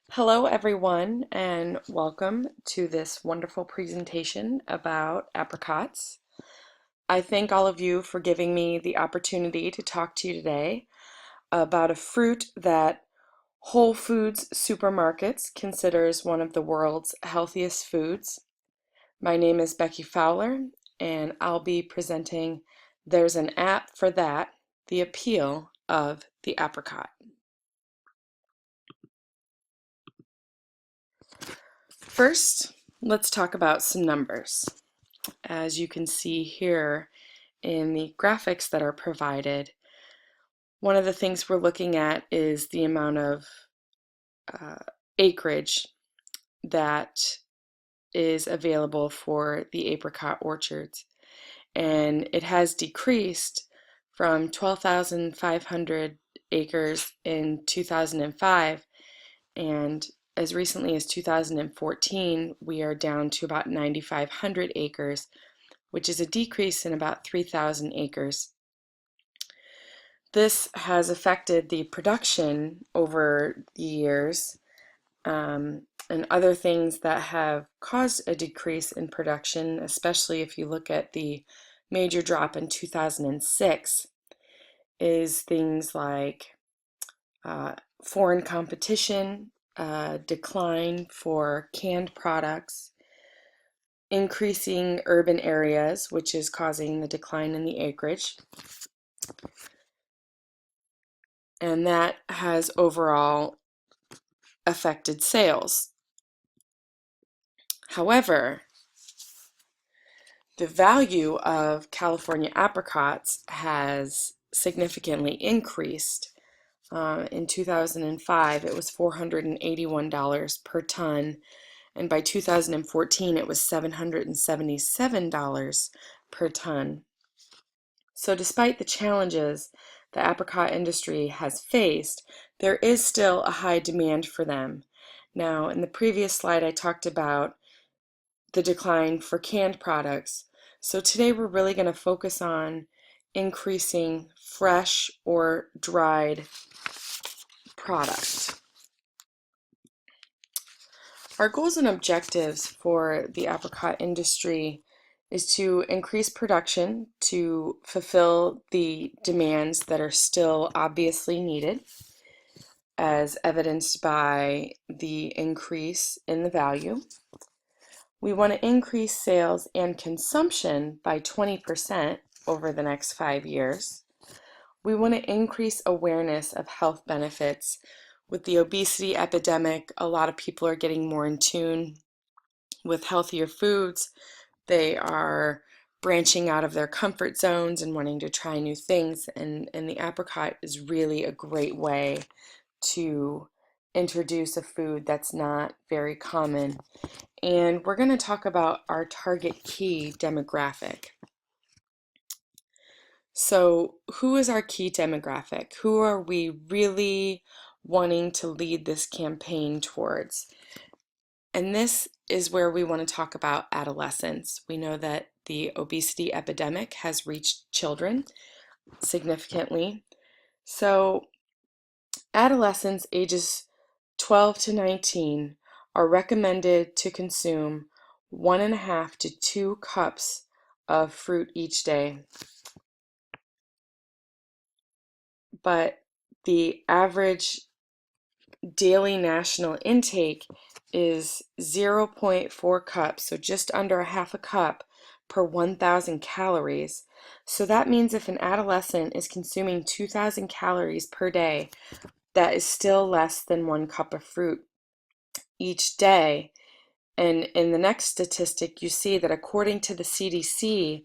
Hello, everyone, and welcome to this wonderful presentation about apricots. I thank all of you for giving me the opportunity to talk to you today about a fruit that Whole Foods Supermarkets considers one of the world's healthiest foods. My name is Becky Fowler, and I'll be presenting There's an App for That, the appeal of the apricot. First, let's talk about some numbers. As you can see here in the graphics that are provided, one of the things we're looking at is the amount of uh, acreage that is available for the apricot orchards. And it has decreased from 12,500 acres in 2005, and as recently as 2014, we are down to about 9,500 acres, which is a decrease in about 3,000 acres. This has affected the production over the years, and other things that have caused a decrease in production, especially if you look at the major drop in 2006, is things like foreign competition, decline for canned products, increasing urban areas, which is causing the decline in the acreage. And that has overall affected sales. However, the value of California apricots has significantly increased. In 2005, it was $481 per ton, and by 2014, it was $777 per ton. So despite the challenges the apricot industry has faced, there is still a high demand for them. Now, in the previous slide, I talked about the decline for canned products. So today we're really going to focus on increasing fresh or dried product. Our goals and objectives for the apricot industry is to increase production to fulfill the demands that are still obviously needed, as evidenced by the increase in the value. We want to increase sales and consumption by 20% over the next 5 years. We want to increase awareness of health benefits. With the obesity epidemic, a lot of people are getting more in tune with healthier foods. They are branching out of their comfort zones and wanting to try new things, and the apricot is really a great way to introduce a food that's not very common. And we're going to talk about our target key demographic. So, who is our key demographic? Who are we really wanting to lead this campaign towards? And this is where we want to talk about adolescents. We know that the obesity epidemic has reached children significantly. So, adolescents ages 12 to 19 are recommended to consume 1.5 to 2 cups of fruit each day. But the average daily national intake is 0.4 cups, so just under a half a cup per 1,000 calories. So that means if an adolescent is consuming 2,000 calories per day, that is still less than 1 cup of fruit each day. And in the next statistic, you see that according to the CDC,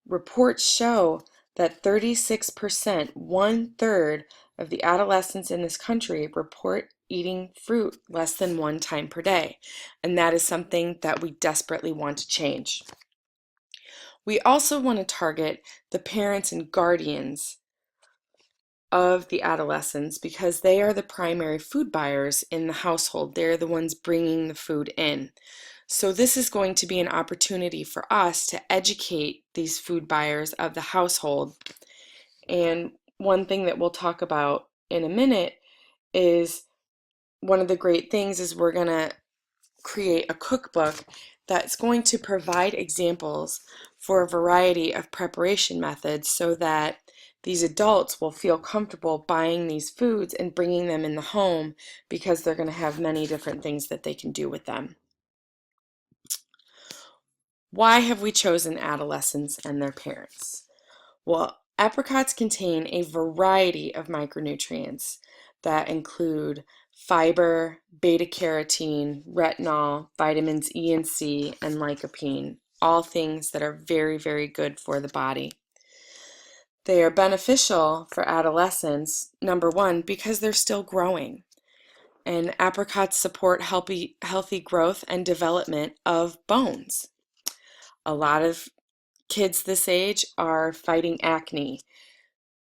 reports show that 36%, 1/3 of the adolescents in this country report eating fruit less than 1 time per day. And that is something that we desperately want to change. We also want to target the parents and guardians of the adolescents because they are the primary food buyers in the household. They're the ones bringing the food in. So this is going to be an opportunity for us to educate these food buyers of the household. And one thing that we'll talk about in a minute is one of the great things is we're going to create a cookbook that's going to provide examples for a variety of preparation methods so that these adults will feel comfortable buying these foods and bringing them in the home because they're going to have many different things that they can do with them. Why have we chosen adolescents and their parents? Well, apricots contain a variety of micronutrients that include fiber, beta-carotene, retinol, vitamins E and C, and lycopene, all things that are very, very good for the body. They are beneficial for adolescents, number one, because they're still growing. And apricots support healthy growth and development of bones. A lot of kids this age are fighting acne.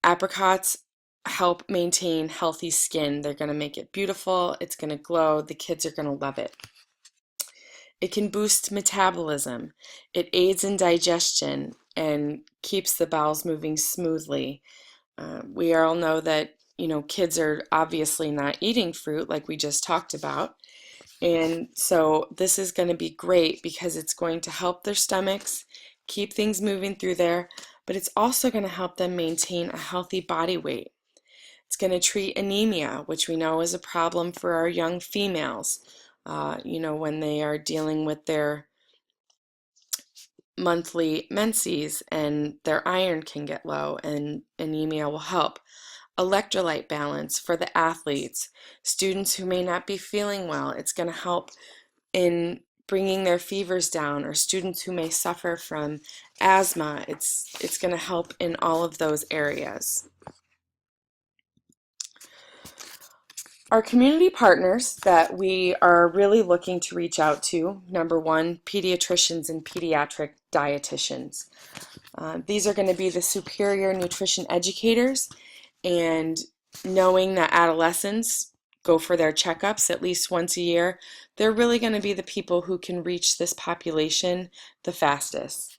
Apricots help maintain healthy skin. They're going to make it beautiful. It's going to glow. The kids are going to love it. It can boost metabolism. It aids in digestion and keeps the bowels moving smoothly. We all know that, kids are obviously not eating fruit like we just talked about. And so this is going to be great because it's going to help their stomachs, keep things moving through there, but it's also going to help them maintain a healthy body weight. It's going to treat anemia, which we know is a problem for our young females, when they are dealing with their monthly menses and their iron can get low, and anemia will help. Electrolyte balance for the athletes, students who may not be feeling well. It's going to help in bringing their fevers down, or students who may suffer from asthma. It's going to help in all of those areas. Our community partners that we are really looking to reach out to, number one, pediatricians and pediatric dietitians. These are going to be the superior nutrition educators, and knowing that adolescents go for their checkups at least once a year, they're really going to be the people who can reach this population the fastest.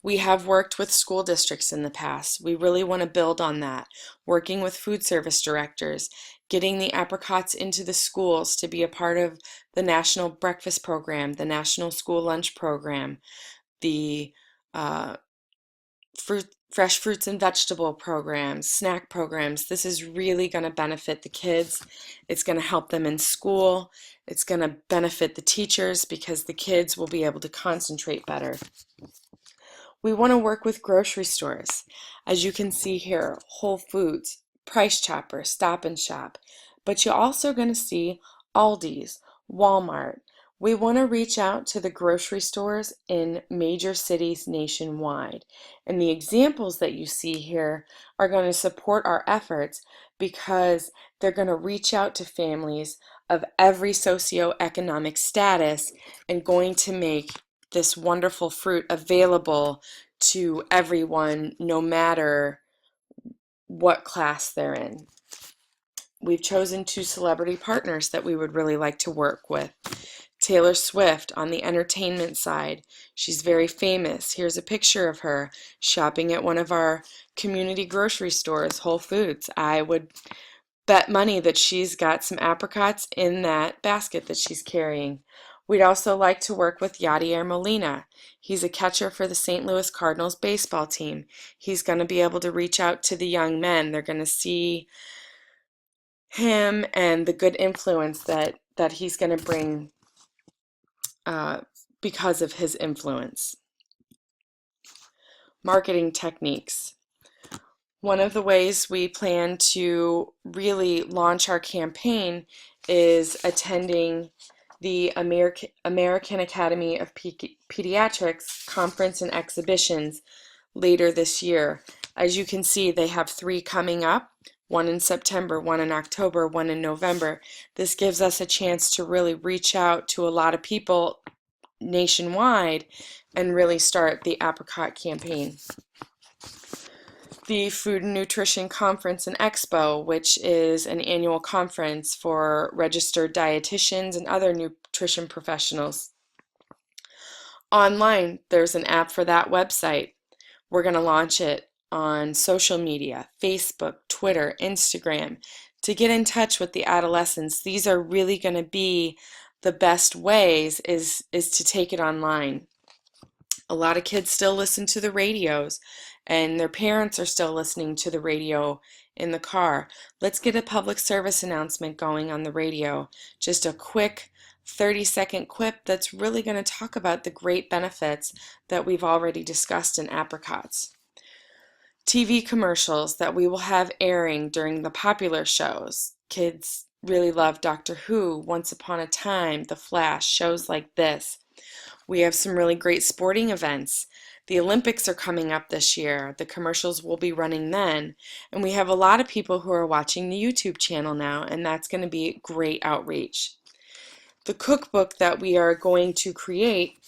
We have worked with school districts in the past. We really want to build on that, working with food service directors, getting the apricots into the schools to be a part of the National Breakfast Program, the National School Lunch Program, the fresh fruits and vegetable programs, snack programs. This is really going to benefit the kids. It's going to help them in school. It's going to benefit the teachers because the kids will be able to concentrate better. We want to work with grocery stores. As you can see here, Whole Foods, Price Chopper, Stop and Shop. But you're also going to see Aldi's, Walmart. We want to reach out to the grocery stores in major cities nationwide. And the examples that you see here are going to support our efforts because they're going to reach out to families of every socioeconomic status and going to make this wonderful fruit available to everyone, no matter what class they're in. We've chosen 2 celebrity partners that we would really like to work with. Taylor Swift on the entertainment side. She's very famous. Here's a picture of her shopping at one of our community grocery stores, Whole Foods. I would bet money that she's got some apricots in that basket that she's carrying. We'd also like to work with Yadier Molina. He's a catcher for the St. Louis Cardinals baseball team. He's going to be able to reach out to the young men. They're going to see him and the good influence that he's going to bring because of his influence. Marketing techniques. One of the ways we plan to really launch our campaign is attending the American Academy of Pediatrics conference and exhibitions later this year. As you can see, they have 3 coming up, one in September, one in October, one in November. This gives us a chance to really reach out to a lot of people nationwide and really start the apricot campaign. The Food and Nutrition Conference and Expo, which is an annual conference for registered dietitians and other nutrition professionals. Online, there's an app for that website. We're going to launch it on social media, Facebook, Twitter, Instagram, to get in touch with the adolescents. These are really going to be the best ways is to take it online. A lot of kids still listen to the radios, and their parents are still listening to the radio in the car. Let's get a public service announcement going on the radio. Just a quick 30-second quip that's really going to talk about the great benefits that we've already discussed in apricots. TV commercials that we will have airing during the popular shows. Kids really love Doctor Who, Once Upon a Time, The Flash, shows like this. We have some really great sporting events. The Olympics are coming up this year. The commercials will be running then. And we have a lot of people who are watching the YouTube channel now, and that's going to be great outreach. The cookbook that we are going to create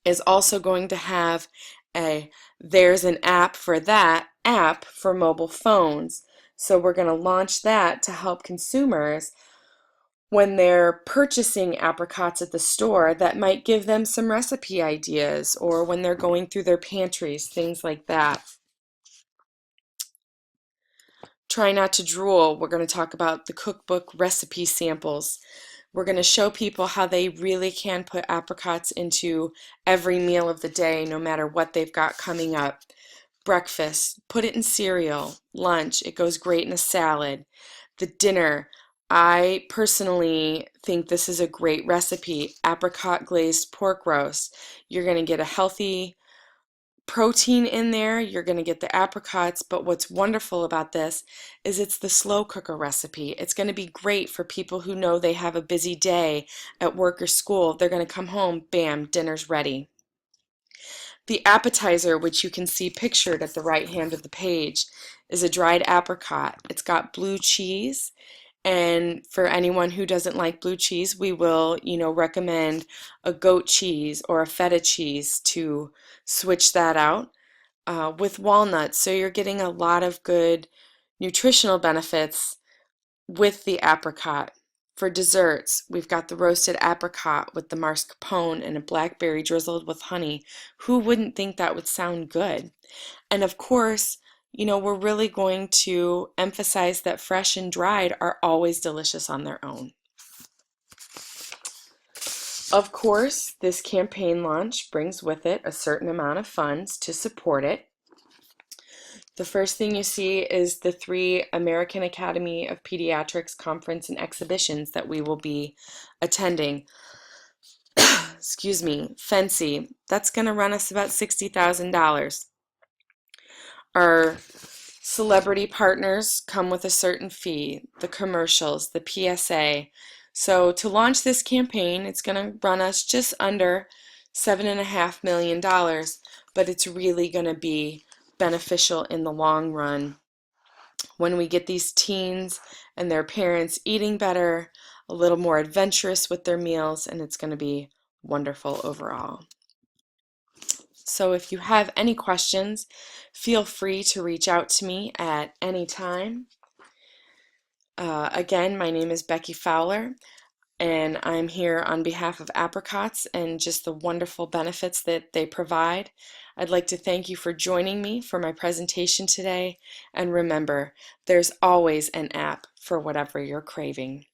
is also going to have there's an app for that app for mobile phones. So we're going to launch that to help consumers when they're purchasing apricots at the store, that might give them some recipe ideas, or when they're going through their pantries, things like that. Try not to drool. We're going to talk about the cookbook recipe samples. We're going to show people how they really can put apricots into every meal of the day, no matter what they've got coming up. Breakfast, put it in cereal. Lunch, it goes great in a salad. The dinner, I personally think this is a great recipe. Apricot glazed pork roast. You're going to get a healthy protein in there, you're going to get the apricots, but what's wonderful about this is it's the slow cooker recipe. It's going to be great for people who know they have a busy day at work or school. They're going to come home, bam, dinner's ready. The appetizer, which you can see pictured at the right hand of the page, is a dried apricot. It's got blue cheese, and for anyone who doesn't like blue cheese, we will, recommend a goat cheese or a feta cheese to switch that out with walnuts. So you're getting a lot of good nutritional benefits with the apricot. For desserts, we've got the roasted apricot with the mascarpone and a blackberry drizzled with honey. Who wouldn't think that would sound good? And of course, we're really going to emphasize that fresh and dried are always delicious on their own. Of course, this campaign launch brings with it a certain amount of funds to support it. The first thing you see is the 3 American Academy of Pediatrics conference and exhibitions that we will be attending. Excuse me, Fancy, that's going to run us about $60,000. Our celebrity partners come with a certain fee, the commercials, the PSA. So to launch this campaign, it's going to run us just under $7.5 million, but it's really going to be beneficial in the long run when we get these teens and their parents eating better, a little more adventurous with their meals, and it's going to be wonderful overall. So if you have any questions, feel free to reach out to me at any time. Again, my name is Becky Fowler, and I'm here on behalf of Apricots and just the wonderful benefits that they provide. I'd like to thank you for joining me for my presentation today, and remember, there's always an app for whatever you're craving.